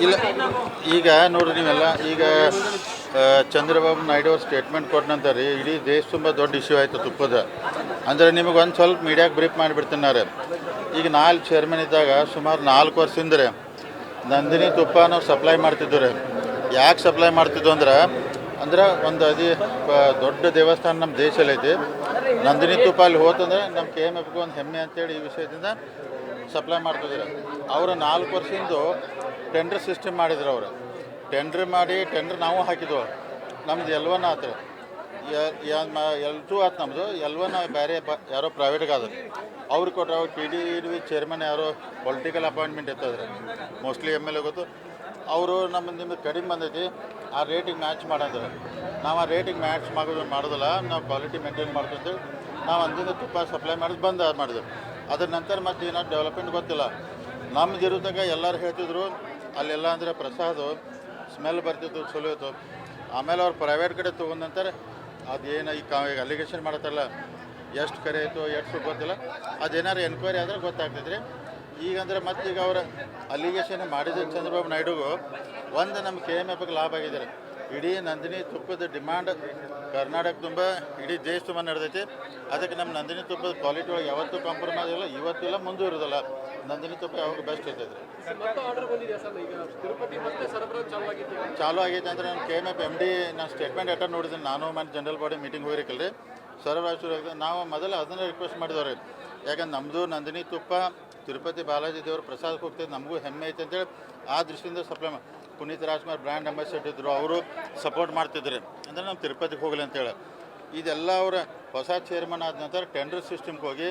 ಇಲ್ಲ ಈಗ ನೋಡ್ರಿ ನೀವೆಲ್ಲ ಈಗ ಚಂದ್ರಬಾಬು ನಾಯ್ಡು ಅವ್ರು ಸ್ಟೇಟ್ಮೆಂಟ್ ಕೊಟ್ಟ ನಂತರ ರೀ ಇಡೀ ದೇಶ ತುಂಬ ದೊಡ್ಡ ಇಶ್ಯೂ ಆಯಿತು ತುಪ್ಪದ. ಅಂದರೆ ನಿಮಗೆ ಒಂದು ಸ್ವಲ್ಪ ಮೀಡಿಯಾಗೆ ಬ್ರೀಫ್ ಮಾಡಿಬಿಡ್ತೀನಿ. ಈಗ 4 ಚೇರ್ಮನ್ ಇದ್ದಾಗ ಸುಮಾರು 4 ವರ್ಷದಿಂದ ನಂದಿನಿ ತುಪ್ಪ ನಾವು ಸಪ್ಲೈ ಮಾಡ್ತಿದ್ವಿ ರೀ. ಯಾಕೆ ಸಪ್ಲೈ ಮಾಡ್ತಿದ್ವು ಅಂದ್ರೆ ಒಂದು ದೊಡ್ಡ ದೇವಸ್ಥಾನ ನಮ್ಮ ದೇಶದಲ್ಲಿ ಐತಿ. ನಂದಿನಿ ತುಪ್ಪ ಅಲ್ಲಿ ಹೋತಂದ್ರೆ ನಮ್ಮ KMFಗೆ ಒಂದು ಹೆಮ್ಮೆ ಅಂತೇಳಿ ಈ ವಿಷಯದಿಂದ ಸಪ್ಲೈ ಮಾಡ್ತಿದ್ರು. ಅವರು 4 ವರ್ಷದಿಂದ ಟೆಂಡರ್ ಸಿಸ್ಟಮ್ ಮಾಡಿದ್ರು. ಅವರು ಟೆಂಡ್ರ್ ನಾವು ಹಾಕಿದ್ವು. ನಮ್ದು L1 ಆತು, L2 ಆತು. ನಮ್ಮದು L1 ಬೇರೆ ಯಾರೋ ಪ್ರೈವೇಟ್ಗೆ ಆದ್ರೆ ಅವ್ರಿಗೆ ಕೊಟ್ಟರೆ ಅವ್ರು TDV ಚೇರ್ಮನ್ ಯಾರೋ ಪೊಲಿಟಿಕಲ್ ಅಪಾಯಿಂಟ್ಮೆಂಟ್ ಇರ್ತದ್ರೆ, ಮೋಸ್ಟ್ಲಿ MLA ಗೊತ್ತು. ಅವರು ನಿಮಗೆ ಕಡಿಮೆ ಬಂದೈತಿ, ಆ ರೇಟಿಗೆ ಮ್ಯಾಚ್ ಮಾಡಿದ್ರೆ ನಾವು ಆ ರೇಟಿಗೆ ಮ್ಯಾಚ್ ಮಾಡೋದಿಲ್ಲ, ನಾವು ಕ್ವಾಲಿಟಿ ಮೇಂಟೈನ್ ಮಾಡ್ತೀವಿ. ನಾವು ಅಂದಿನ ತುಪ್ಪ ಸಪ್ಲೈ ಮಾಡೋದು ಮಾಡಿದ್ವಿ. ಅದ್ರ ನಂತರ ಮತ್ತೆ ಏನಾದ್ರು ಡೆವಲಪ್ಮೆಂಟ್ ಗೊತ್ತಿಲ್ಲ. ನಮ್ದು ಇರೋದಾಗ ಎಲ್ಲರೂ ಹೇಳ್ತಿದ್ರು ಅಲ್ಲೆಲ್ಲ ಅಂದರೆ ಪ್ರಸಾದ ಸ್ಮೆಲ್ ಬರ್ತಿತ್ತು, ಚಲೋ ಇತ್ತು. ಆಮೇಲೆ ಅವ್ರು ಪ್ರೈವೇಟ್ ಕಡೆ ತೊಗೊಂಡ ನಂತರ ಅದೇನು ಈಗ ಅಲಿಗೇಷನ್ ಮಾಡತ್ತಲ್ಲ, ಎಷ್ಟು ಕರೆ ಆಯಿತು ಎಷ್ಟು ಗೊತ್ತಿಲ್ಲ. ಅದೇನಾದ್ರು ಎನ್ಕ್ವೈರಿ ಆದರೆ ಗೊತ್ತಾಗ್ತೈತ್ರಿ. ಈಗಂದ್ರೆ ಮತ್ತೀಗ ಅವ್ರ ಅಲಿಗೇಷನ್ ಮಾಡಿದ ಚಂದ್ರಬಾಬು ನಾಯ್ಡುಗೂ ಒಂದು ನಮ್ಮ KMFಗೆ ಲಾಭ ಆಗಿದ್ದಾರೆ. ಇಡೀ ನಂದಿನಿ ತುಪ್ಪದ ಡಿಮ್ಯಾಂಡ್ ಕರ್ನಾಟಕ ತುಂಬ, ಇಡೀ ದೇಶ ತುಂಬ ನಡೆದೈತಿ. ಅದಕ್ಕೆ ನಮ್ಮ ನಂದಿನಿ ತುಪ್ಪದ ಕ್ವಾಲಿಟಿ ಒಳಗೆ ಯಾವತ್ತೂ ಕಾಂಪ್ರಮೈಸ್ ಇಲ್ಲ, ಇವತ್ತಿಲ್ಲ, ಮುಂದೂ ಇರೋದಿಲ್ಲ. ನಂದಿನಿ ತುಪ್ಪ ಯಾವಾಗ ಬೆಸ್ಟ್ ಇರ್ತೈತೆ. ಚಾಲು ಆಗೈತೆ ಅಂದರೆ ನಾನು KMF MD ನಾನು ಸ್ಟೇಟ್ಮೆಂಟ್ ಅಟೆಂಡ್ ನೋಡಿದ್ದೀನಿ. ನಾನು ಮತ್ತು ಜನರಲ್ ಬಾಡಿ ಮೀಟಿಂಗ್ ಹೋಗಿರಕಲ್ರಿ, ಸರಬರಾಜು ನಾವು ಮೊದಲು ಅದನ್ನು ರಿಕ್ವೆಸ್ಟ್ ಮಾಡಿದವ್ರಿ. ಯಾಕಂದ್ರೆ ನಮ್ಮದು ನಂದಿನಿ ತುಪ್ಪ ತಿರುಪತಿ ಬಾಲಾಜಿ ದೇವ್ರ ಪ್ರಸಾದಕ್ಕೆ ಹೋಗ್ತೈತೆ, ನಮಗೂ ಹೆಮ್ಮೆ ಐತೆ ಅಂತೇಳಿ ಆ ದೃಷ್ಟಿಯಿಂದ supply Puneeth Rajkumar brand ambassador ಇದ್ದರು, ಅವರು ಸಪೋರ್ಟ್ ಮಾಡ್ತಿದ್ರು. ಅಂದರೆ ನಮ್ಮ ತಿರುಪತಿಗೆ ಹೋಗಲಿ ಅಂತೇಳಿ. ಇದೆಲ್ಲ ಅವರ ಹೊಸ ಚೇರ್ಮನ್ ಆದ ನಂತರ ಟೆಂಡರ್ ಸಿಸ್ಟಮ್ಗೆ ಹೋಗಿ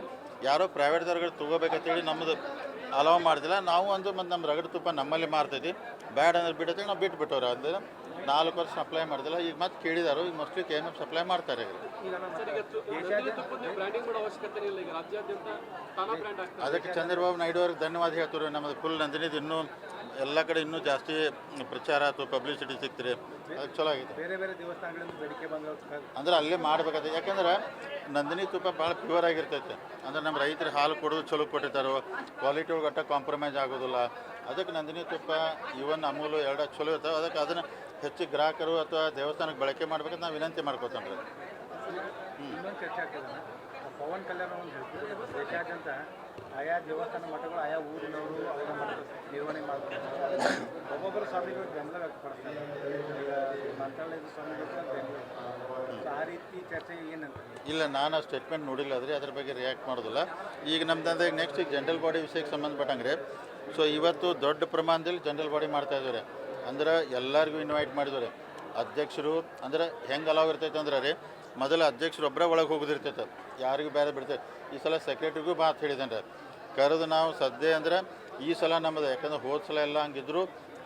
ಯಾರೋ ಪ್ರೈವೇಟ್ದವ್ರಿಗೆ ತೊಗೋಬೇಕಂತೇಳಿ ನಮ್ಮದು ಅಲೌ ಮಾಡ್ತಿಲ್ಲ. ನಾವು ಮತ್ತು ನಮ್ಮ ರಗಡ ತುಪ್ಪ ನಮ್ಮಲ್ಲಿ ಮಾರ್ತೈತಿ, ಬ್ಯಾಡ್ ಅಂದ್ರೆ ಬಿಡತ್ತೆ, ನಾವು ಬಿಟ್ಬಿಟ್ಟವ್ರು. ಅಂದರೆ 4 ವರ್ಷ ಸಪ್ಲೈ ಮಾಡ್ದಿಲ್ಲ. ಈಗ ಮತ್ತೆ ಕೇಳಿದಾರು, ಈಗ ಮೋಸ್ಟ್ಲಿ KMF ಸಪ್ಲೈ ಮಾಡ್ತಾರೆ. ಅದಕ್ಕೆ ಚಂದ್ರಬಾಬು ನಾಯ್ಡು ಅವ್ರಿಗೆ ಧನ್ಯವಾದ ಹೇಳ್ತಾರೆ. ನಮ್ಮದು ಫುಲ್ ನಂದಿನಿದು ಇನ್ನೂ ಎಲ್ಲ ಕಡೆ ಇನ್ನೂ ಜಾಸ್ತಿ ಪ್ರಚಾರ ಆಯ್ತು, ಪಬ್ಲಿಸಿಟಿ ಸಿಗ್ತೀರಿ, ಅದಕ್ಕೆ ಚಲೋ ಆಗಿದೆ. ಬೇರೆ ಬೇರೆ ದೇವಸ್ಥಾನಗಳಿಂದ ಬೇಡಿಕೆ ಬಂದ ಅಂದ್ರೆ ಅಲ್ಲೇ ಮಾಡ್ಬೇಕಾದ್ರೆ, ಯಾಕಂದ್ರೆ ನಂದಿನಿ ತುಪ್ಪ ಭಾಳ ಪ್ಯೂರ್ ಆಗಿರ್ತೈತೆ. ಅಂದ್ರೆ ನಮ್ಮ ರೈತರು ಹಾಲು ಕೊಡೋದು ಚಲೋ ಕೊಟ್ಟಿರ್ತಾರೋ, ಕ್ವಾಲಿಟಿ ಒಳಗೆ ಒಟ್ಟ ಕಾಂಪ್ರಮೈಸ್ ಆಗೋದಿಲ್ಲ. ಅದಕ್ಕೆ ನಂದಿನಿ ತುಪ್ಪ ಇವನ್ ಅಮೂಲು ಎರಡು ಚಲೋ ಇರ್ತಾವೆ. ಅದಕ್ಕೆ ಅದನ್ನು ಹೆಚ್ಚು ಗ್ರಾಹಕರು ಅಥವಾ ದೇವಸ್ಥಾನಕ್ಕೆ ಬಳಕೆ ಮಾಡ್ಬೇಕಂತ ನಾವು ವಿನಂತಿ ಮಾಡ್ಕೋತಾನೆ ರೀ. ಇನ್ನೊಂದು ಚರ್ಚೆ ಆಗ್ತದೆ, ಪವನ್ ಕಲ್ಯಾಣ ಒಂದು ಹೇಳ್ತಿದ್ರು, ದೇಶಾದ್ಯಂತ ಆಯಾ ದೇವಸ್ಥಾನ ಮಠಗಳು ಆಯಾ ಊರಿನವರು ಅವರ ಮಠದ ನಿರ್ವಹಣೆ ಮಾಡ್ತಾರೆ. ಒಬ್ಬೊಬ್ಬರು ಸ್ವಾಮಿಗಳು ಬೆಂಬಲ ವ್ಯಕ್ತಪಡಿಸ್ತಾರೆ. ಈಗ ಮಂತ್ರಾಲಯದ ಸ್ವಾಮಿಗಳು ಬೆಂಬಲ, ಆ ರೀತಿ ಚರ್ಚೆ ಏನಂತ ಇಲ್ಲ, ನಾನು ಸ್ಟೇಟ್ಮೆಂಟ್ ನೋಡಿಲ್ಲ ಅದ್ರಿ, ಅದ್ರ ಬಗ್ಗೆ ರಿಯಾಕ್ಟ್ ಮಾಡೋದಿಲ್ಲ. ಈಗ ನಮ್ದು ನೆಕ್ಸ್ಟ್ ಈಗ ಜನರಲ್ ಬಾಡಿ ವಿಷಯಕ್ಕೆ ಸಂಬಂಧಪಟ್ಟಂಗೆ ರೀ. ಸೊ ಇವತ್ತು ದೊಡ್ಡ ಪ್ರಮಾಣದಲ್ಲಿ ಜನರಲ್ ಬಾಡಿ ಮಾಡ್ತಾಯಿದ್ದಾರೆ. ಅಂದ್ರೆ ಎಲ್ಲರಿಗೂ ಇನ್ವೈಟ್ ಮಾಡಿದ್ದಾರೆ. ಅಧ್ಯಕ್ಷರು ಅಂದ್ರೆ ಹೆಂಗೆ ಅಲಾವ್ ಇರ್ತೈತೆ ಅಂದ್ರೆ ರೀ, ಮೊದಲು ಅಧ್ಯಕ್ಷರು ಒಬ್ಬರೇ ಒಳಗೆ ಹೋಗೋದಿರ್ತೈತೆ, ಯಾರಿಗೂ ಬೇರೆ ಬಿಡ್ತೈತೆ. ಈ ಸಲ ಸೆಕ್ರೆಟ್ರಿಗೂ ಮಾತು ಹೇಳಿದ್ದೇನೆ ರೀ, ಕರೆದು ನಾವು ಸದ್ಯ ಅಂದ್ರೆ ಈ ಸಲ ನಮ್ಮದು, ಯಾಕಂದ್ರೆ ಹೋದ ಸಲ ಎಲ್ಲ ಹಂಗಿದ್ರು,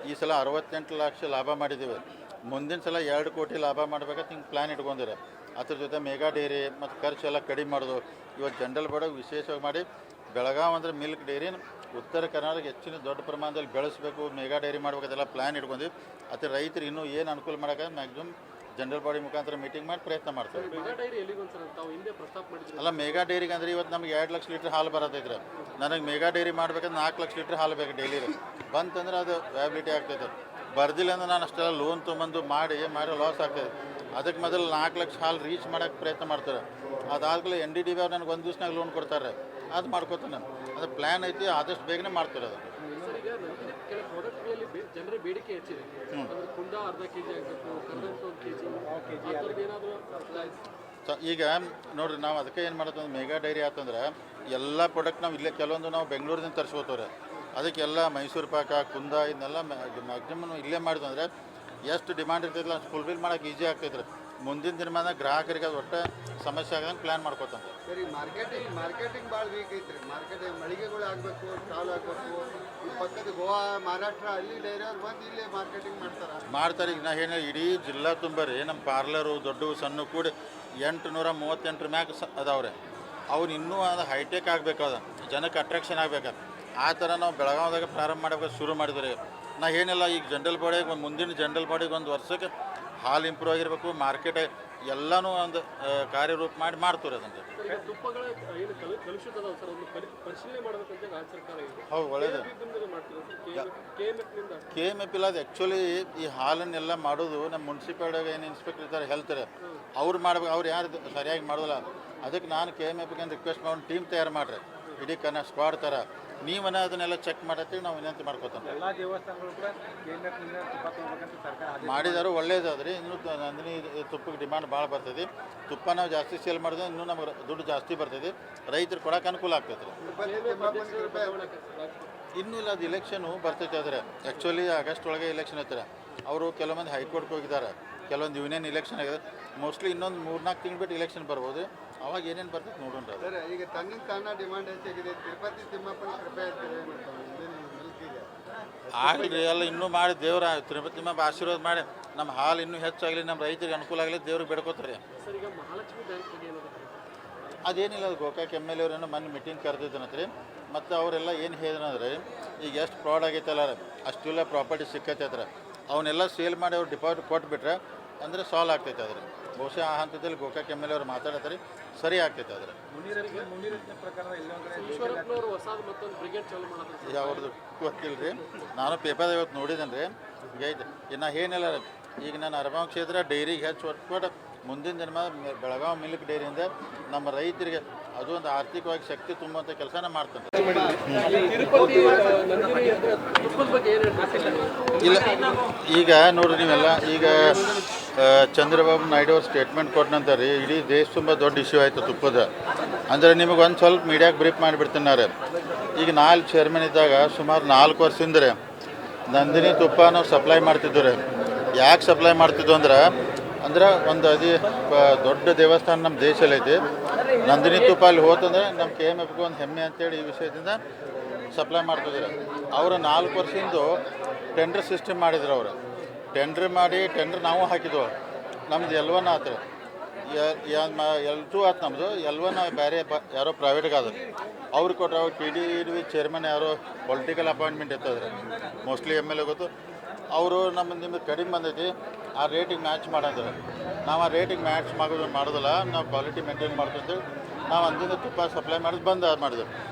ಈ ಸಲ 68 ಲಕ್ಷ ಲಾಭ ಮಾಡಿದ್ದೀವಿ. ಮುಂದಿನ ಸಲ 2 ಕೋಟಿ ಲಾಭ ಮಾಡ್ಬೇಕಂತ ಹಿಂಗೆ ಪ್ಲ್ಯಾನ್ ಇಟ್ಕೊಂಡಿರ. ಅದ್ರ ಜೊತೆ ಮೆಗಾ ಡೈರಿ ಮತ್ತು ಖರ್ಚೆಲ್ಲ ಕಡಿಮೆ ಮಾಡೋದು. ಇವತ್ತು ಜನರಲ್ ಬಾಡಿ ವಿಶೇಷವಾಗಿ ಮಾಡಿ ಬೆಳಗಾವಿ ಅಂದರೆ ಮಿಲ್ಕ್ ಡೈರಿ ಉತ್ತರ ಕರ್ನಾಟಕ ಹೆಚ್ಚಿನ ದೊಡ್ಡ ಪ್ರಮಾಣದಲ್ಲಿ ಬೆಳೆಸಬೇಕು, ಮೆಗಾ ಡೈರಿ ಮಾಡ್ಬೇಕದೆಲ್ಲ ಪ್ಲ್ಯಾನ್ ಇಟ್ಕೊಂಡ್ವಿ. ಅದ್ರ ರೈತರು ಇನ್ನೂ ಏನು ಅನುಕೂಲ ಮಾಡೋಕೆ ಮ್ಯಾಕ್ಸಿಮಮ್ ಜನರಲ್ ಬಾಡಿ ಮುಖಾಂತರ ಮೀಟಿಂಗ್ ಮಾಡಿ ಪ್ರಯತ್ನ ಮಾಡ್ತಾರೆ. ಅಲ್ಲ, ಮೆಗಾ ಡೈರಿಗೆ ಅಂದರೆ ಇವತ್ತು ನಮ್ಗೆ 2 ಲಕ್ಷ ಲೀಟ್ರ್ ಹಾಲು ಬರತೈತ್ರಿ. ನನಗೆ ಮೆಗಾ ಡೈರಿ ಮಾಡ್ಬೇಕಂದ್ರೆ 4 ಲಕ್ಷ ಲೀಟ್ರ್ ಹಾಲು ಬೇಕು ಡೈಲಿ. ಬಂತಂದ್ರೆ ಅದು ವ್ಯಾಬಿಲಿಟಿ ಆಗ್ತೈತೆ. ಬರ್ದಿಲ್ಲ ಅಂದ್ರೆ ನಾನು ಅಷ್ಟೆಲ್ಲ ಲೋನ್ ತೊಗೊಂಬಂದು ಮಾಡಿ ಲಾಸ್ ಆಗ್ತದೆ. ಅದಕ್ಕೆ ಮೊದಲು 4 ಲಕ್ಷ ಹಾಲು ರೀಚ್ ಮಾಡೋಕ್ಕೆ ಪ್ರಯತ್ನ ಮಾಡ್ತಾರೆ. ಅದಾದ್ಮೇಲೆ NDDB ಅವ್ರು ನನಗೆ 1 ದಿವ್ಸನಾಗ ಲೋನ್ ಕೊಡ್ತಾರೆ, ಅದು ಮಾಡ್ಕೋತಾನೆ. ಅದು ಪ್ಲ್ಯಾನ್ ಐತಿ, ಆದಷ್ಟು ಬೇಗನೆ ಮಾಡ್ತಾರೆ ಅದು. ಈಗ ನೋಡ್ರಿ, ನಾವು ಅದಕ್ಕೆ ಏನು ಮಾಡೋದು, ಮೆಗಾ ಡೈರಿ ಆತಂದ್ರೆ ಎಲ್ಲ ಪ್ರಾಡಕ್ಟ್ ನಾವು ಇಲ್ಲೇ, ಕೆಲವೊಂದು ನಾವು ಬೆಂಗಳೂರಿಂದ ತರಿಸ್ಕೋತವ್ರೆ. ಅದಕ್ಕೆಲ್ಲ ಮೈಸೂರು ಪಾಕ, ಕುಂದ ಇದನ್ನೆಲ್ಲ ಮ್ಯಾಕ್ಸಿಮಮ್ ಇಲ್ಲೇ ಮಾಡಿದ್ವು ಅಂದರೆ ಎಷ್ಟು ಡಿಮಾಂಡ್ ಇರ್ತೈತಿಲ್ಲ ಅಷ್ಟು ಫುಲ್ಫಿಲ್ ಮಾಡೋಕೆ ಈಸಿ ಆಗ್ತೈತ್ರಿ. ಮುಂದಿನ ದಿನಮಾನ ಗ್ರಾಹಕರಿಗೆ ಅದು ಒಟ್ಟು ಸಮಸ್ಯೆ ಆಗಂಗೆ ಪ್ಲ್ಯಾನ್ ಮಾಡ್ಕೋತಾನೆ. ಸರಿ, ಮಾರ್ಕೆಟಿಂಗ್ ಭಾಳ ವೀಕ್ ಐತ್ರಿ. ಮಾರ್ಕೆಟಿಂಗ್ ಮಳಿಗೆಗಳು ಆಗಬೇಕು, ಸ್ಟಾಲ್ ಆಗಬೇಕು. ಈ ಪಕ್ಕದ ಗೋವಾ, ಮಹಾರಾಷ್ಟ್ರ ಅಲ್ಲಿ ಡೈರಿಯವ್ರು ಬಂದು ಇಲ್ಲೇ ಮಾರ್ಕೆಟಿಂಗ್ ಮಾಡ್ತಾರೆ. ಈಗ ನಾ ಏನು ಇಡೀ ಜಿಲ್ಲಾ ತುಂಬ ರೀ, ನಮ್ಮ ಪಾರ್ಲರು ದೊಡ್ಡ ಸಣ್ಣ ಕೂಡಿ 838 ಮ್ಯಾಕ್ ಅದಾವ್ರೆ. ಅವ್ರು ಇನ್ನೂ ಅದು ಹೈಟೆಕ್ ಆಗಬೇಕದ, ಜನಕ್ಕೆ ಅಟ್ರಾಕ್ಷನ್ ಆಗ್ಬೇಕಾದ. ಆ ಥರ ನಾವು ಬೆಳಗಾವಿದಾಗ ಪ್ರಾರಂಭ ಮಾಡಬೇಕು ಶುರು ಮಾಡಿದ್ರಿ. ನಾ ಏನಿಲ್ಲ, ಈಗ ಜನರಲ್ ಬಾಡಿಗೆ ಮುಂದಿನ ಜನರಲ್ ಬಾಡಿಗೆ 1 ವರ್ಷಕ್ಕೆ ಹಾಲು ಇಂಪ್ರೂವ್ ಆಗಿರಬೇಕು, ಮಾರ್ಕೆಟ್ ಎಲ್ಲನೂ ಒಂದು ಕಾರ್ಯರೂಪ ಮಾಡಿ ಮಾಡ್ತಾರೆ ಅದನ್ನು. ತುಪ್ಪಗಳ ಏನು ಕಲುಷಿತ ಅದಾವ ಸರ್, ಒಂದು ಪರಿಶೀಲನೆ ಮಾಡಬೇಕಂತ ರಾಜ್ಯ ಸರ್ಕಾರ ಇದೆ. ಹೌದು, ಒಳ್ಳೇದು. ಕೆ ಎಮ್ ಎಫ್ ಇಲ್ಲ, ಅದು ಆ್ಯಕ್ಚುಲಿ ಈ ಹಾಲನ್ನೆಲ್ಲ ಮಾಡೋದು ನಮ್ಮ ಮುನ್ಸಿಪಾಲ್ಟಿಯಾಗ ಏನು ಇನ್ಸ್ಪೆಕ್ಟರ್ ಇರ್ತಾರೆ ಹೆಲ್ತ್ ಅವ್ರು ಮಾಡ್ಬೇಕು. ಅವ್ರು ಯಾರು ಸರಿಯಾಗಿ ಮಾಡೋದಿಲ್ಲ. ಅದಕ್ಕೆ ನಾನು ಕೆ ಎಮ್ ಎಫ್ಗೆ ರಿಕ್ವೆಸ್ಟ್ ಮಾಡಿ ಟೀಮ್ ತಯಾರು ಮಾಡ್ರಿ, ಇಡೀ ಸ್ಕ್ವಾಡ್ ಥರ ನೀವನ್ನ ಅದನ್ನೆಲ್ಲ ಚೆಕ್ ಮಾಡತ್ತೀವಿ ನಾವು ವಿನಂತಿ ಮಾಡ್ಕೋತಾನೆ. ಎಲ್ಲ ದೇವಸ್ಥಾನಗಳು ಕೂಡ KMF ತುಪ್ಪ ತಗೋಬೇಕಂತ ಸರ್ಕಾರ ಮಾಡಿದಾರು ಒಳ್ಳೇದಾದ್ರಿ. ಇನ್ನೂ ನಂದಿನಿ ತುಪ್ಪಕ್ಕೆ ಡಿಮಾಂಡ್ ಭಾಳ ಬರ್ತದೆ. ತುಪ್ಪ ನಾವು ಜಾಸ್ತಿ ಸೇಲ್ ಮಾಡಿದ್ರೆ ಇನ್ನೂ ನಮ್ಗೆ ದುಡ್ಡು ಜಾಸ್ತಿ ಬರ್ತದೆ, ರೈತರು ಕೊಡೋಕೆ ಅನುಕೂಲ ಆಗ್ತೈತೆ ರೀ. ಇನ್ನೂ ಇಲ್ಲ, ಅದು ಇಲೆಕ್ಷನು ಬರ್ತೈತೆ. ಆದರೆ ಆ್ಯಕ್ಚುಲಿ ಆಗಸ್ಟ್ ಒಳಗೆ ಇಲೆಕ್ಷನ್ ಐತಾರೆ. ಅವರು ಕೆಲವೊಂದು ಹೈಕೋರ್ಟ್ಗೆ ಹೋಗಿದ್ದಾರೆ, ಕೆಲವೊಂದು ಯೂನಿಯನ್ ಇಲೆಕ್ಷನ್ ಆಗಿದೆ. ಮೋಸ್ಟ್ಲಿ ಇನ್ನೊಂದು 3-4 ತಿಂಗಳು ಬಿಟ್ಟು ಇಲೆಕ್ಷನ್ ಬರ್ಬೋದು. ಅವಾಗ ಏನೇನು ಬರ್ತೈತೆ ನೋಡೋಣ. ಸರ್, ಈಗ ತನ್ನಿಂದ ತಾನ ಡಿಮಾಂಡ್ ಹೆಚ್ಚಾಗಿದೆ. ತಿರುಪತಿ ತಿಮ್ಮಪ್ಪನ ಕೃಪೆ ಇರ್ತೀರಿ ಮಿಲ್ಕಿಗೆ ಆಗಲಿ ಎಲ್ಲ ಇನ್ನೂ ಮಾಡಿ ದೇವ್ರ ತಿರುಪತಿ ತಿಮ್ಮಪ್ಪ ಆಶೀರ್ವಾದ ಮಾಡಿ ನಮ್ಮ ಹಾಲು ಇನ್ನೂ ಹೆಚ್ಚಾಗಲಿ, ನಮ್ಮ ರೈತರಿಗೆ ಅನುಕೂಲ ಆಗಲಿ, ದೇವ್ರಿಗೆ ಬೇಡ್ಕೋತಾರೆ. ಸರ್, ಈಗ ಮಹಾಲಕ್ಷ್ಮಿ ಬ್ಯಾಂಕ್ ಬಗ್ಗೆ ಏನಾದ್ರು ಅದೇನಿಲ್ಲ, ಅದು ಗೋಕಾಕ್ MLA ಅವರೇನೋ ಮೊನ್ನೆ ಮೀಟಿಂಗ್ ಕರೆದಿದ್ದನತ್ರಿ. ಮತ್ತು ಅವರೆಲ್ಲ ಏನು ಹೇಳಿದ್ರಂದ್ರೆ, ಈಗ ಎಷ್ಟು ಫ್ರಾಡ್ ಆಗೈತಲ್ಲ, ಅಷ್ಟೆಲ್ಲ ಪ್ರಾಪರ್ಟಿ ಸಿಕ್ಕೈತೆ, ಅವನ್ನೆಲ್ಲ ಸೇಲ್ ಮಾಡಿ ಅವ್ರು ಡಿಪಾಸಿಟ್ ಕೊಟ್ಬಿಟ್ರೆ ಅಂದರೆ ಸಾಲ್ವ್ ಆಗ್ತೈತೆ. ಆದರೆ ಬಹುಶಃ ಆ ಹಂತದಲ್ಲಿ ಗೋಕಾಕ್ MLA ಅವ್ರು ಮಾತಾಡತ್ತಾರೆ, ಸರಿ ಆಗ್ತೈತೆ. ಆದರೆ ಮುನಿರತ್ನ ಪ್ರಕಾರ ಈಶ್ವರಪ್ಪನವರು ಹೊಸದು ಮತ್ತೊಂದು ಬ್ರಿಗೇಡ್ ಚಾಲೂ ಮಾಡೋದು ಅವ್ರದ್ದು ಗೊತ್ತಿಲ್ಲ ರೀ. ನಾನು ಪೇಪರ್ ಇವತ್ತು ನೋಡಿದ್ದೇನೆ ರೀ. ಈಗ ಐತೆ ಇನ್ನು ಏನಿಲ್ಲ ರೀ. ಈಗ ನಾನು ಅರಬಾವ್ ಕ್ಷೇತ್ರ ಡೈರಿಗೆ ಹೆಚ್ಚು ಒಟ್ಟು ಮುಂದಿನ ದಿನ ಬೆಳಗಾವಿ ಮಿಲ್ಕ್ ಡೈರಿಯಿಂದ ನಮ್ಮ ರೈತರಿಗೆ ಅದು ಒಂದು ಆರ್ಥಿಕವಾಗಿ ಶಕ್ತಿ ತುಂಬುವಂಥ ಕೆಲಸನ ಮಾಡ್ತಾನೆ. ತಿರುಪತಿ ನಂದಿನಿ ತುಪ್ಪದ ಬಗ್ಗೆ ಏನು ಹೇಳ್ತಾರೆ? ಇಲ್ಲ, ಈಗ ನೋಡ್ರಿ ನೀವೆಲ್ಲ ಈಗ ಚಂದ್ರಬಾಬು ನಾಯ್ಡು ಅವ್ರು ಸ್ಟೇಟ್ಮೆಂಟ್ ಕೊಟ್ಟ ನಂತರ ರೀ ಇಡೀ ದೇಶ ತುಂಬ ದೊಡ್ಡ ಇಶ್ಯೂ ಆಯಿತು ತುಪ್ಪದ. ಅಂದರೆ ನಿಮಗೆ ಒಂದು ಸ್ವಲ್ಪ ಮೀಡಿಯಾಗೆ ಬ್ರೀಫ್ ಮಾಡಿಬಿಡ್ತೀನಿ. ಈಗ 4 ಚೇರ್ಮನ್ ಇದ್ದಾಗ ಸುಮಾರು 4 ವರ್ಷದಿಂದ ರೀ ನಂದಿನಿ ತುಪ್ಪ ನಾವು ಸಪ್ಲೈ ಮಾಡ್ತಿದ್ವಿ ರೀ. ಯಾಕೆ ಸಪ್ಲೈ ಮಾಡ್ತಿದ್ವು ಅಂದ್ರೆ ಒಂದು ದೊಡ್ಡ ದೇವಸ್ಥಾನ ನಮ್ಮ ದೇಶದಲ್ಲಿ ಐತಿ. ನಂದಿನಿ ತುಪ್ಪ ಅಲ್ಲಿ ಹೋತಂದ್ರೆ ನಮ್ಮ KMFಗೆ ಒಂದು ಹೆಮ್ಮೆ ಅಂತೇಳಿ ಈ ವಿಷಯದಿಂದ ಸಪ್ಲೈ ಮಾಡ್ತಿದ್ರು. ಅವರು 4 ವರ್ಷದಿಂದ ಟೆಂಡರ್ ಸಿಸ್ಟಮ್ ಮಾಡಿದ್ರು. ಅವರು ಟೆಂಡರ್ ನಾವು ಹಾಕಿದ್ವು. ನಮ್ದು L1 ಆತು, L2 ಆತು ನಮ್ಮದು. L1 ಬೇರೆ ಯಾರೋ ಪ್ರೈವೇಟ್ಗಾದ್ರೆ ಅವ್ರಿಗೆ ಕೊಟ್ಟರೆ ಅವ್ರು TDV ಚೇರ್ಮನ್ ಯಾರೋ ಪೊಲಿಟಿಕಲ್ ಅಪಾಯಿಂಟ್ಮೆಂಟ್ ಇರ್ತದ್ರೆ, ಮೋಸ್ಟ್ಲಿ MLA ಗೊತ್ತು. ಅವರು ನಿಮ್ಗೆ ಕಡಿಮೆ ಬಂದೈತಿ, ಆ ರೇಟಿಗೆ ಮ್ಯಾಚ್ ಮಾಡಿದ್ರೆ ನಾವು ಆ ರೇಟಿಗೆ ಮ್ಯಾಚ್ ಮಾಡೋದಿಲ್ಲ, ನಾವು ಕ್ವಾಲಿಟಿ ಮೇಂಟೈನ್ ಮಾಡ್ತೀವಿ. ನಾವು ಅಂದಿಂದ ತುಪ್ಪ ಸಪ್ಲೈ ಮಾಡೋದು ಬಂದು ಮಾಡಿದ್ವಿ.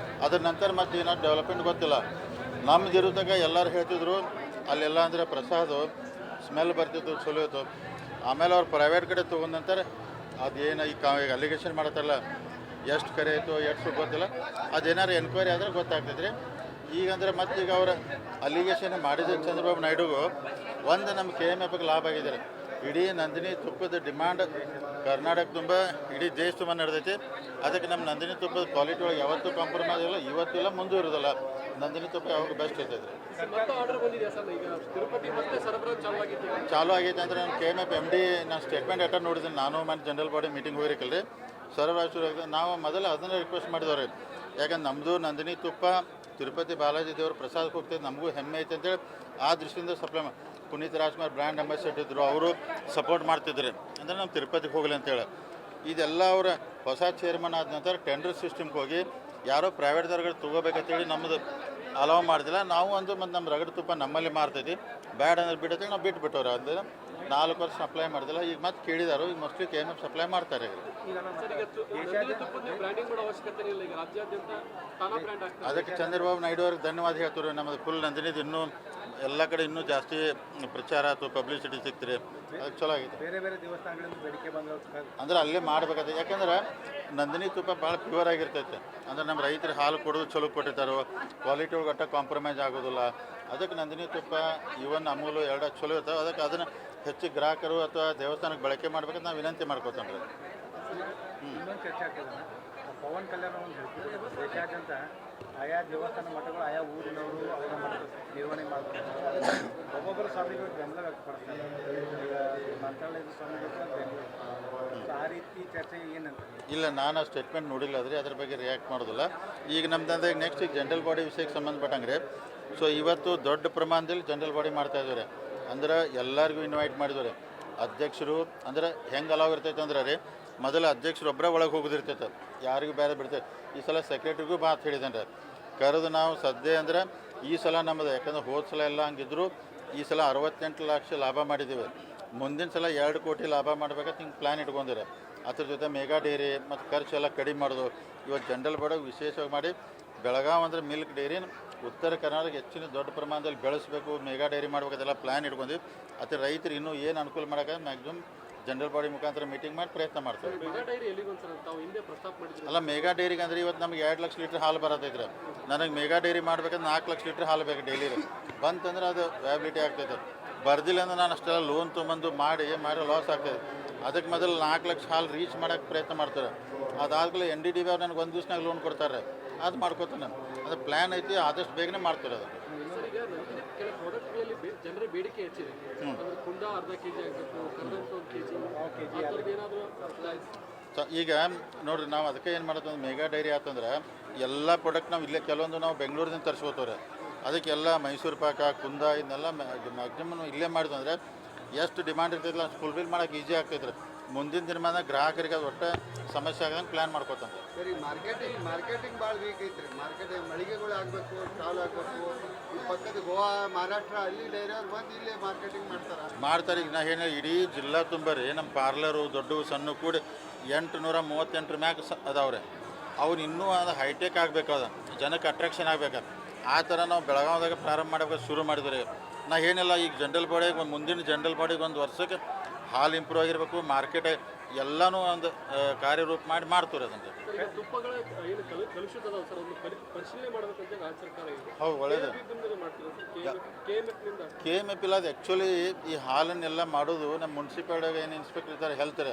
ಅದ್ರ ನಂತರ ಮತ್ತೆ ಏನಾದ್ರು ಡೆವಲಪ್ಮೆಂಟ್ ಗೊತ್ತಿಲ್ಲ. ನಮ್ದು ಇರೋದಾಗ ಎಲ್ಲರೂ ಹೇಳ್ತಿದ್ರು ಅಲ್ಲೆಲ್ಲ ಅಂದರೆ ಪ್ರಸಾದ ಸ್ಮೆಲ್ ಬರ್ತಿತ್ತು, ಚಲೋ ಇತ್ತು. ಆಮೇಲೆ ಅವ್ರು ಪ್ರೈವೇಟ್ ಕಡೆ ತೊಗೊಂಡ ನಂತರ ಅದೇನು ಈಗ ಅಲಿಗೇಷನ್ ಮಾಡತ್ತಲ್ಲ, ಎಷ್ಟು ಕರೆ ಆಯಿತು ಎಷ್ಟು ಗೊತ್ತಿಲ್ಲ. ಅದೇನಾರು ಎನ್ಕ್ವೈರಿ ಆದರೆ ಗೊತ್ತಾಗ್ತೈತ್ರಿ. ಈಗಂದ್ರೆ ಮತ್ತೀಗ ಅವ್ರ ಅಲಿಗೇಷನ್ ಮಾಡಿದ ಚಂದ್ರಬಾಬು ನಾಯ್ಡುಗೂ ಒಂದು ನಮ್ಮ KMFಗೆ ಲಾಭ ಆಗಿದ್ದಾರೆ. ಇಡೀ ನಂದಿನಿ ತುಪ್ಪದ ಡಿಮಾಂಡ್ ಕರ್ನಾಟಕ ತುಂಬ ಇಡೀ ದೇಶ ತುಂಬ ನಡೆದೈತಿ. ಅದಕ್ಕೆ ನಮ್ಮ ನಂದಿನಿ ತುಪ್ಪದ ಕ್ವಾಲಿಟಿ ಒಳಗೆ ಯಾವತ್ತೂ ಕಾಂಪ್ರಮೈಸ್ ಇಲ್ಲ, ಇವತ್ತಿಲ್ಲ, ಮುಂದೂ ಇರೋದಿಲ್ಲ. ನಂದಿನಿ ತುಪ್ಪ ಯಾವಾಗ ಬೆಸ್ಟ್ ಇರ್ತೈತೆ. ಮತ್ತೆ ಆರ್ಡರ್ ಬಂದಿದೆ ಸರ್, ಈಗ ತಿರುಪತಿ ಮತ್ತೆ ಸರಬರಾಜು ಚಾಲೂ ಆಗೈತೆ ಅಂದರೆ ನಮ್ಮ KMF MD ನಾನು ಸ್ಟೇಟ್ಮೆಂಟ್ ಅಟೆಂಡ್ ನೋಡಿದ್ದೀನಿ. ನಾನು ಮತ್ತು ಜನರಲ್ ಬಾಡಿ ಮೀಟಿಂಗ್ ಹೋಗಿರಕಲ್ರಿ, ಸರಬರಾಜು ನಾವು ಮೊದಲು ಅದನ್ನು ರಿಕ್ವೆಸ್ಟ್ ಮಾಡಿದವ್ರಿ. ಯಾಕಂದ್ರೆ ನಮ್ಮದು ನಂದಿನಿ ತುಪ್ಪ ತಿರುಪತಿ ಬಾಲಾಜಿ ದೇವ್ರ ಪ್ರಸಾದಕ್ಕೆ ಹೋಗ್ತೈತೆ, ನಮಗೂ ಹೆಮ್ಮೆ ಐತೆ ಅಂತೇಳಿ ಆ ದೃಷ್ಟಿಯಿಂದ supply Puneeth Rajkumar brand ambassador ಇದ್ದರು, ಅವರು ಸಪೋರ್ಟ್ ಮಾಡ್ತಿದ್ರು. ಅಂದರೆ ನಮ್ಮ ತಿರುಪತಿಗೆ ಹೋಗಲಿ ಅಂತೇಳಿ. ಇದೆಲ್ಲ ಅವರ ಹೊಸ ಚೇರ್ಮನ್ ಆದ ನಂತರ ಟೆಂಡರ್ ಸಿಸ್ಟಮ್ಗೆ ಹೋಗಿ ಯಾರೋ ಪ್ರೈವೇಟ್ದವ್ರಿಗೆ ತೊಗೋಬೇಕಂತೇಳಿ ನಮ್ಮದು ಅಲೌ ಮಾಡ್ತಿಲ್ಲ. ನಾವು ಒಂದು ಮತ್ತು ನಮ್ಮ ರಗಡ ತುಪ್ಪ ನಮ್ಮಲ್ಲಿ ಮಾರ್ತೈತಿ, ಬ್ಯಾಡ್ ಅಂದ್ರೆ ಬಿಡತ್ತೆ, ನಾವು ಬಿಟ್ಬಿಟ್ಟವ್ರು. ಅಂದರೆ 4 ವರ್ಷ ಸಪ್ಲೈ ಮಾಡ್ದಿಲ್ಲ. ಈಗ ಮತ್ತೆ ಕೇಳಿದಾರು, ಈಗ ಮೋಸ್ಟ್ಲಿ KMF ಸಪ್ಲೈ ಮಾಡ್ತಾರೆ. ಅದಕ್ಕೆ ಚಂದ್ರಬಾಬು ನಾಯ್ಡು ಅವ್ರಿಗೆ ಧನ್ಯವಾದ ಹೇಳ್ತಾರೆ. ನಮ್ಮದು ಫುಲ್ ನಂದಿನಿದು ಇನ್ನೂ ಎಲ್ಲ ಕಡೆ ಇನ್ನೂ ಜಾಸ್ತಿ ಪ್ರಚಾರ ಆಯ್ತು, ಪಬ್ಲಿಸಿಟಿ ಸಿಗ್ತೀರಿ, ಅದಕ್ಕೆ ಚಲೋ ಆಗಿದೆ. ಬೇರೆ ಬೇರೆ ದೇವಸ್ಥಾನಗಳಿಂದ ಬೇಡಿಕೆ ಬಂದ ಅಂದ್ರೆ ಅಲ್ಲೇ ಮಾಡ್ಬೇಕಾದ್ರೆ, ಯಾಕಂದ್ರೆ ನಂದಿನಿ ತುಪ್ಪ ಭಾಳ ಪ್ಯೂರ್ ಆಗಿರ್ತೈತೆ. ಅಂದ್ರೆ ನಮ್ಮ ರೈತರು ಹಾಲು ಕೊಡೋದು ಚಲೋ ಕೊಟ್ಟಿರ್ತಾರೋ, ಕ್ವಾಲಿಟಿ ಒಳಗೆ ಒಟ್ಟ ಕಾಂಪ್ರಮೈಸ್ ಆಗೋದಿಲ್ಲ. ಅದಕ್ಕೆ ನಂದಿನಿ ತುಪ್ಪ ಇವನ್ ಅಮೂಲು ಎರಡು ಚಲೋ ಇರ್ತಾವೆ. ಅದಕ್ಕೆ ಅದನ್ನು ಹೆಚ್ಚು ಗ್ರಾಹಕರು ಅಥವಾ ದೇವಸ್ಥಾನಕ್ಕೆ ಬಳಕೆ ಮಾಡ್ಬೇಕಂತ ನಾವು ವಿನಂತಿ ಮಾಡ್ಕೋತಾನೆ ರೀ. ಇನ್ನೊಂದು ಚರ್ಚೆ ಆಗ್ತದೆ, ಪವನ್ ಕಲ್ಯಾಣ ಒಂದು ಹೇಳ್ತಿದ್ರು, ದೇಶಾದ್ಯಂತ ಆಯಾ ದೇವಸ್ಥಾನ ಮಠಗಳು ಆಯಾ ಊರಿನವರು ಅವರ ಮಠದ ನಿರ್ವಹಣೆ ಮಾಡ್ತಾರೆ. ಒಬ್ಬೊಬ್ಬರು ಸ್ವಾಮಿಗಳು ಬೆಂಬಲ ವ್ಯಕ್ತಪಡಿಸ್ತಾರೆ. ಈಗ ಮಂತ್ರಾಲಯದ ಸ್ವಾಮಿಗಳು ಬೆಂಬಲ, ಆ ರೀತಿ ಚರ್ಚೆ ಏನಂತ? ಇಲ್ಲ, ನಾನು ಸ್ಟೇಟ್ಮೆಂಟ್ ನೋಡಿಲ್ಲ ಅದ್ರಿ, ಅದ್ರ ಬಗ್ಗೆ ರಿಯಾಕ್ಟ್ ಮಾಡೋದಿಲ್ಲ. ಈಗ ನಮ್ದು ನೆಕ್ಸ್ಟ್ ಈಗ ಜನರಲ್ ಬಾಡಿ ವಿಷಯಕ್ಕೆ ಸಂಬಂಧಪಟ್ಟಂಗೆ ರೀ. ಸೊ ಇವತ್ತು ದೊಡ್ಡ ಪ್ರಮಾಣದಲ್ಲಿ ಜನರಲ್ ಬಾಡಿ ಮಾಡ್ತಾಯಿದ್ದಾರೆ. ಅಂದ್ರೆ ಎಲ್ಲರಿಗೂ ಇನ್ವೈಟ್ ಮಾಡಿದ್ದಾರೆ. ಅಧ್ಯಕ್ಷರು ಅಂದ್ರೆ ಹೆಂಗೆ ಅಲಾವ್ ಇರ್ತೈತೆ ಅಂದ್ರೆ ರೀ, ಮೊದಲು ಅಧ್ಯಕ್ಷರು ಒಬ್ಬರೇ ಒಳಗೆ ಹೋಗೋದಿರ್ತೈತೆ, ಯಾರಿಗೂ ಬೇರೆ ಬಿಡ್ತೈತೆ. ಈ ಸಲ ಸೆಕ್ರೆಟ್ರಿಗೂ ಮಾತು ಹೇಳಿದ್ದೇನೆ ರೀ, ಕರೆದು ನಾವು ಸದ್ಯ ಅಂದ್ರೆ ಈ ಸಲ ನಮ್ಮದು, ಯಾಕಂದ್ರೆ ಹೋದ ಸಲ ಎಲ್ಲ ಹಂಗಿದ್ರು, ಈ ಸಲ 68 ಲಕ್ಷ ಲಾಭ ಮಾಡಿದ್ದೀವಿ. ಮುಂದಿನ ಸಲ 2 ಕೋಟಿ ಲಾಭ ಮಾಡ್ಬೇಕಂತ ಹಿಂಗೆ ಪ್ಲ್ಯಾನ್ ಇಟ್ಕೊಂಡಿರ. ಅದ್ರ ಜೊತೆ ಮೆಗಾ ಡೈರಿ ಮತ್ತು ಖರ್ಚೆಲ್ಲ ಕಡಿಮೆ ಮಾಡೋದು. ಇವತ್ತು ಜನರಲ್ ಬಾಡಿಗೆ ವಿಶೇಷವಾಗಿ ಮಾಡಿ ಬೆಳಗಾವಿ ಅಂದರೆ ಮಿಲ್ಕ್ ಡೈರಿ ಉತ್ತರ ಕರ್ನಾಟಕ ಹೆಚ್ಚಿನ ದೊಡ್ಡ ಪ್ರಮಾಣದಲ್ಲಿ ಬೆಳೆಸಬೇಕು, ಮೆಗಾ ಡೈರಿ ಮಾಡ್ಬೇಕಂತೆಲ್ಲ ಪ್ಲ್ಯಾನ್ ಇಟ್ಕೊಂಡ್ವಿ. ಅದ್ರ ರೈತರು ಇನ್ನೂ ಏನು ಅನುಕೂಲ ಮಾಡೋಕೆ ಮ್ಯಾಕ್ಸಿಮಮ್ ಜನರಲ್ ಬಾಡಿ ಮುಖಾಂತರ ಮೀಟಿಂಗ್ ಮಾಡಿ ಪ್ರಯತ್ನ ಮಾಡ್ತಾರೆ. ಮೆಗಾ ಡೈರಿ ಎಲ್ಲಿಗೆ ಒಂದ್ಸಲ ತಾವು ಹಿಂದೆ ಪ್ರಸ್ತಾಪ ಮಾಡಿದ್ರು. ಅಲ್ಲ, ಮೆಗಾ ಡೈರಿಗೆ ಅಂದರೆ ಇವತ್ತು ನಮ್ಗೆ 2 ಲಕ್ಷ ಲೀಟ್ರ್ ಹಾಲು ಬರತ್ತೈತ್ರಿ. ನನಗೆ ಮೆಗಾ ಡೈರಿ ಮಾಡ್ಬೇಕಂದ್ರೆ 4 ಲಕ್ಷ ಲೀಟ್ರ್ ಹಾಲು ಬೇಕು ಡೈಲಿ. ಬಂತಂದ್ರೆ ಅದು ವ್ಯಾಬಿಲಿಟಿ ಆಗ್ತೈತೆ. ಬರ್ದಿಲ್ಲ ಅಂದ್ರೆ ನಾನು ಅಷ್ಟೆಲ್ಲ ಲೋನ್ ತೊಗೊಂಬಂದು ಮಾಡಿ ಲಾಸ್ ಆಗ್ತದೆ. ಅದಕ್ಕೆ ಮೊದಲು 4 ಲಕ್ಷ ಹಾಲು ರೀಚ್ ಮಾಡೋಕ್ಕೆ ಪ್ರಯತ್ನ ಮಾಡ್ತಾರೆ. ಅದಾದ್ಮೇಲೆ NDDB ಅವ್ರು ನನಗೆ 1 ದಿವ್ಸನಾಗ ಲೋನ್ ಕೊಡ್ತಾರೆ. ಅದು ಮಾಡ್ಕೋತಾನೆ. ಅದು ಪ್ಲ್ಯಾನ್ ಐತಿ, ಆದಷ್ಟು ಬೇಗನೆ ಮಾಡ್ತಾರೆ ಅದು. ಸರ್, ಈಗ ನಂದಿನಿ ಕೆಲ ಪ್ರಾಡಕ್ಟ್ ಮೇಲೆ ಜನರ ಬೇಡಿಕೆ ಹೆಚ್ಚಿದೆ. ಅಂದ್ರೆ ಕುಂದ ಅರ್ಧ ಕೆಜಿ ಆಗಬೇಕು, ಕರ್ದಂಟು 1 ಕೆಜಿ, ಅದ್ರದ್ದು ಏನಾದರೂ ಈಗ ನೋಡಿರಿ, ನಾವು ಅದಕ್ಕೆ ಏನು ಮಾಡೋದು, ಮೆಗಾ ಡೈರಿ ಆತಂದ್ರೆ ಎಲ್ಲ ಪ್ರಾಡಕ್ಟ್ ನಾವು ಇಲ್ಲೇ ಕೆಲವೊಂದು ನಾವು ಬೆಂಗಳೂರಿಂದ ತರಿಸ್ಕೋತವ್ರೆ. ಅದಕ್ಕೆಲ್ಲ ಮೈಸೂರು ಪಾಕ, ಕುಂದ ಇದನ್ನೆಲ್ಲ ಮ್ಯಾಕ್ಸಿಮಮ್ ಇಲ್ಲೇ ಮಾಡಿದ್ವು ಅಂದರೆ ಎಷ್ಟು ಡಿಮಾಂಡ್ ಇರ್ತೈತಿಲ್ಲ ಅಷ್ಟು ಫುಲ್ಫಿಲ್ ಮಾಡೋಕೆ ಈಸಿ ಆಗ್ತೈತ್ರಿ. ಮುಂದಿನ ದಿನಮಾನ ಗ್ರಾಹಕರಿಗೆ ಅದು ಒಟ್ಟು ಸಮಸ್ಯೆ ಆಗದಂಗೆ ಪ್ಲ್ಯಾನ್ ಮಾಡ್ಕೋತಾನೆ. ಸರಿ, ಮಾರ್ಕೆಟಿಂಗ್ ಭಾಳ ವೀಕ್ ಐತ್ರಿ. ಮಾರ್ಕೆಟಿಂಗ್ ಮಳಿಗೆಗಳು ಆಗಬೇಕು, ಸ್ಟಾಲ್ ಆಗಬೇಕು. ಈ ಪಕ್ಕದ ಗೋವಾ, ಮಹಾರಾಷ್ಟ್ರ ಅಲ್ಲಿ ಡೈರಿಯವ್ರು ಬಂದು ಇಲ್ಲೇ ಮಾರ್ಕೆಟಿಂಗ್ ಮಾಡ್ತಾರೆ. ಈಗ ನಾ ಏನು ಇಡೀ ಜಿಲ್ಲಾ ತುಂಬ ರೀ ನಮ್ಮ ಪಾರ್ಲರು ದೊಡ್ಡ ಸಣ್ಣ ಕೂಡಿ 838 ಮ್ಯಾಗ ಅದಾವ್ರೆ. ಅವ್ರು ಇನ್ನೂ ಅದು ಹೈಟೆಕ್ ಆಗಬೇಕದ, ಜನಕ್ಕೆ ಅಟ್ರಾಕ್ಷನ್ ಆಗ್ಬೇಕು. ಆ ಥರ ನಾವು ಬೆಳಗಾವಿದಾಗ ಪ್ರಾರಂಭ ಮಾಡಬೇಕು ಶುರು ಮಾಡಿದ್ರಿ. ನಾ ಏನಿಲ್ಲ, ಈಗ ಜನರಲ್ ಬಾಡಿಗೆ ಮುಂದಿನ ಜನರಲ್ ಬಾಡಿಗೆ 1 ವರ್ಷಕ್ಕೆ ಹಾಲು ಇಂಪ್ರೂವ್ ಆಗಿರಬೇಕು, ಮಾರ್ಕೆಟ್ ಎಲ್ಲನೂ ಒಂದು ಕಾರ್ಯರೂಪ ಮಾಡ್ತಾರೆ ಅದನ್ನು. ತುಪ್ಪಗಳ ಏನು ಕಲುಷಿತ ಅದಾವ ಸರ್, ಒಂದು ಪರಿಶೀಲನೆ ಮಾಡಬೇಕಂತ ರಾಜ್ಯ ಸರ್ಕಾರ ಇದೆ. ಹೌದು, ಒಳ್ಳೇದು. KMF ಇಲ್ಲ, ಅದು ಆ್ಯಕ್ಚುಲಿ ಈ ಹಾಲನ್ನೆಲ್ಲ ಮಾಡೋದು ನಮ್ಮ ಮುನ್ಸಿಪಾಲ್ಟಿಯಾಗ ಏನು ಇನ್ಸ್ಪೆಕ್ಟರ್ ಇರ್ತಾರೆ, ಹೆಲ್ತ್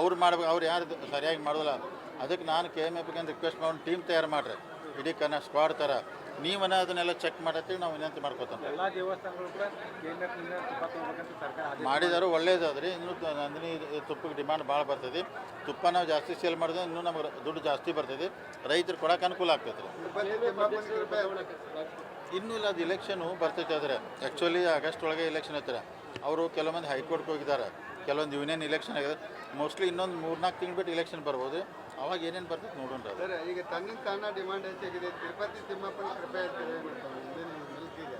ಅವ್ರು ಮಾಡ್ಬೇಕು. ಅವ್ರು ಯಾರು ಸರಿಯಾಗಿ ಮಾಡೋದಿಲ್ಲ. ಅದಕ್ಕೆ ನಾನು KMFಗೆ ರಿಕ್ವೆಸ್ಟ್ ಮಾಡಿ ಟೀಮ್ ತಯಾರು ಮಾಡ್ರಿ, ಇಡೀ ಸ್ಕ್ವಾಡ್ ಥರ. ನೀವನ್ನ ಅದನ್ನೆಲ್ಲ ಚೆಕ್ ಮಾಡತ್ತೀವಿ, ನಾವು ವಿನಂತಿ ಮಾಡ್ಕೋತಾನೆ. ಎಲ್ಲ ದೇವಸ್ಥಾನಗಳು ಕೂಡ KMFನಿಂದ ತುಪ್ಪ ತೊಗೋಬೇಕಂತ ಸರ್ಕಾರ ಮಾಡಿದಾರು, ಒಳ್ಳೇದಾದ್ರಿ. ಇನ್ನೂ ನಂದಿನಿ ತುಪ್ಪಕ್ಕೆ ಡಿಮಾಂಡ್ ಭಾಳ ಬರ್ತದೆ. ತುಪ್ಪ ನಾವು ಜಾಸ್ತಿ ಸೇಲ್ ಮಾಡಿದ್ರೆ ಇನ್ನೂ ನಮ್ಗೆ ದುಡ್ಡು ಜಾಸ್ತಿ ಬರ್ತದೆ, ರೈತರು ಕೊಡೋಕೆ ಅನುಕೂಲ ಆಗ್ತೈತೆ ರೀ. ಇನ್ನೂ ಇಲ್ಲ, ಅದು ಇಲೆಕ್ಷನು ಬರ್ತೈತೆ. ಆದರೆ ಆ್ಯಕ್ಚುಲಿ ಆಗಸ್ಟ್ ಒಳಗೆ ಇಲೆಕ್ಷನ್ ಐತಾರೆ. ಅವರು ಕೆಲವೊಂದು ಹೈಕೋರ್ಟ್ಗೆ ಹೋಗಿದ್ದಾರೆ, ಕೆಲವೊಂದು ಯೂನಿಯನ್ ಇಲೆಕ್ಷನ್ ಆಗಿದೆ. ಮೋಸ್ಟ್ಲಿ ಇನ್ನೊಂದು 3-4 ತಿಂಗಳು ಬಿಟ್ಟು ಇಲೆಕ್ಷನ್ ಬರ್ಬೋದು. ಅವಾಗ ಏನೇನು ಬರ್ತೈತೆ ನೋಡೋಣ. ಸರ್, ಈಗ ತನ್ನಿಂದ ತಾನ ಡಿಮಾಂಡ್ ಹೆಚ್ಚಾಗಿದೆ. ತಿರುಪತಿ ತಿಮ್ಮಪ್ಪನ ಕೃಪೆ ಇರ್ತದೆ ಮಿಲ್ಕಿಗೆ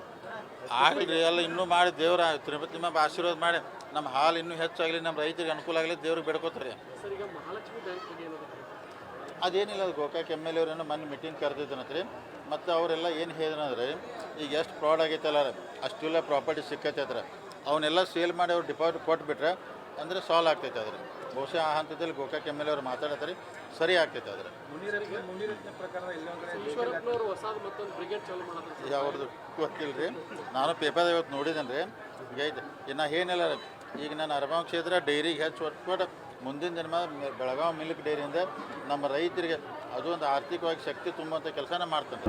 ಆಗಲಿ ಎಲ್ಲ ಇನ್ನೂ ಮಾಡಿ ದೇವ್ರ ತಿರುಪತಿ ತಿಮ್ಮಪ್ಪ ಆಶೀರ್ವಾದ ಮಾಡಿ ನಮ್ಮ ಹಾಲು ಇನ್ನೂ ಹೆಚ್ಚಾಗಲಿ, ನಮ್ಮ ರೈತರಿಗೆ ಅನುಕೂಲ ಆಗಲಿ, ದೇವ್ರಿಗೆ ಬೇಡ್ಕೋತಾರೆ. ಸರ್, ಈಗ ಮಹಾಲಕ್ಷ್ಮಿ ಬ್ಯಾಂಕ್ ಬಗ್ಗೆ ಏನಾದರೂ ಅದೇನಿಲ್ಲ, ಅದು ಗೋಕಾಕ್ MLA ಅವರೇನೋ ಮೊನ್ನೆ ಮೀಟಿಂಗ್ ಕರೆದಿದ್ದನತ್ರಿ. ಮತ್ತು ಅವರೆಲ್ಲ ಏನು ಹೇಳಿದ್ರಂದ್ರೆ, ಈಗ ಎಷ್ಟು ಫ್ರಾಡ್ ಆಗೈತಲ್ಲ, ಅಷ್ಟೆಲ್ಲ ಪ್ರಾಪರ್ಟಿ ಸಿಕ್ಕೈತೆ, ಅವನ್ನೆಲ್ಲ ಸೇಲ್ ಮಾಡಿ ಅವ್ರು ಡಿಪಾಸಿಟ್ ಕೊಟ್ಬಿಟ್ರೆ ಅಂದರೆ ಸಾಲ್ವ್ ಆಗ್ತೈತೆ. ಆದರೆ ಬಹುಶಃ ಆ ಹಂತದಲ್ಲಿ ಗೋಕಾಕ್ MLA ಅವ್ರು ಮಾತಾಡತ್ತಾರೆ, ಸರಿ ಆಗ್ತೈತೆ. ಆದರೆ ಮುನಿರತ್ನ ಪ್ರಕಾರ ಈಶ್ವರಪ್ಪನವರು ಹೊಸದು ಮತ್ತೊಂದು ಬ್ರಿಗೇಡ್ ಚಾಲೂ ಮಾಡೋದು ಯಾವ್ದು ಗೊತ್ತಿಲ್ಲ ರೀ. ನಾನು ಪೇಪರ್ ಇವತ್ತು ನೋಡಿದ್ದೇನೆ ರೀ. ಈಗ ಐತೆ ಇನ್ನು ಏನಿಲ್ಲ ರೀ. ಈಗ ನಾನು ಅರಬಾವ್ ಕ್ಷೇತ್ರ ಡೈರಿಗೆ ಹೆಚ್ಚು ಒಟ್ಟು ಮುಂದಿನ ದಿನ ಬೆಳಗಾವಿ ಮಿಲ್ಕ್ ಡೈರಿಯಿಂದ ನಮ್ಮ ರೈತರಿಗೆ ಅದು ಒಂದು ಆರ್ಥಿಕವಾಗಿ ಶಕ್ತಿ ತುಂಬುವಂಥ ಕೆಲಸನ ಮಾಡ್ತಾನೆ.